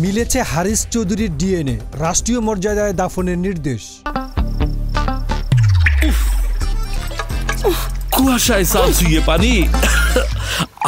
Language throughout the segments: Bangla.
মিলেছে হারিস চৌধুরীর ডিএনএ, রাষ্ট্রীয় মর্যাদায় দাফনের নির্দেশ। কুয়াশায় সালসুইয়ে পানি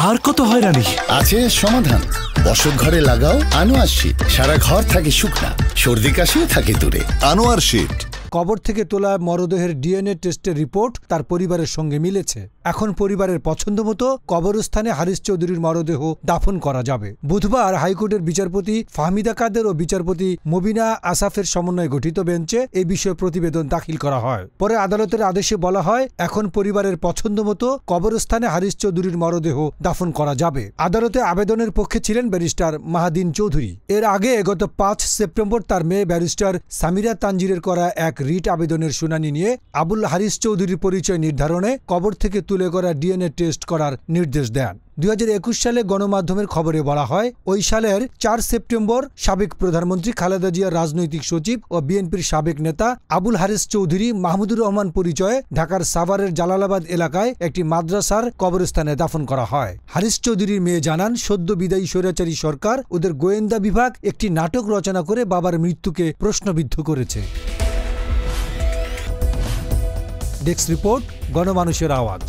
আর কত হয়রানি আছে সমাধান। বসত ঘরে লাগাও আনোয়ার শীট, সারা ঘর থাকে শুকনা, সর্দি কাশিও থাকে দূরে। আনোয়ার শীট। কবর থেকে তোলা মরদেহের ডিএনএ টেস্টের রিপোর্ট তার পরিবারের সঙ্গে মিলেছে। এখন পরিবারের পছন্দ মতো কবরস্থানে হারিস চৌধুরীর মরদেহ দাফন করা যাবে। বুধবার হাইকোর্টের বিচারপতি ফাহমিদা কাদের ও বিচারপতি মবিনা আসাফের সমন্বয়ে গঠিত বেঞ্চে এই বিষয়ে প্রতিবেদন দাখিল করা হয়। পরে আদালতের আদেশে বলা হয়, এখন পরিবারের পছন্দ মতো কবরস্থানে হারিস চৌধুরীর মরদেহ দাফন করা যাবে। আদালতে আবেদনের পক্ষে ছিলেন ব্যারিস্টার মাহাদিন চৌধুরী। এর আগে গত 5 সেপ্টেম্বর তার মেয়ে ব্যারিস্টার সামিরা তানজিরের করা এক রিট আবেদনের শুনানি নিয়ে আবুল হারিস চৌধুরীর পরিচয় নির্ধারণে কবর থেকে তুলে করা ডিএনএ টেস্ট করার নির্দেশ দেন। 2021 সালে গণমাধ্যমের খবরে বলা হয়, ওই সালের 4 সেপ্টেম্বর সাবেক প্রধানমন্ত্রী খালেদা জিয়ার রাজনৈতিক সচিব ও বিএনপির সাবেক নেতা আবুল হারিস চৌধুরী মাহমুদুর রহমান পরিচয়ে ঢাকার সাভারের জালালাবাদ এলাকায় একটি মাদ্রাসার কবরস্থানে দাফন করা হয়। হারিস চৌধুরীর মেয়ে জানান, সদ্য বিদায়ী স্বৈরাচারী সরকার ওদের গোয়েন্দা বিভাগ একটি নাটক রচনা করে বাবার মৃত্যুকে প্রশ্নবিদ্ধ করেছে। ডেস্ক রিপোর্ট, গণমানুষের আওয়াজ।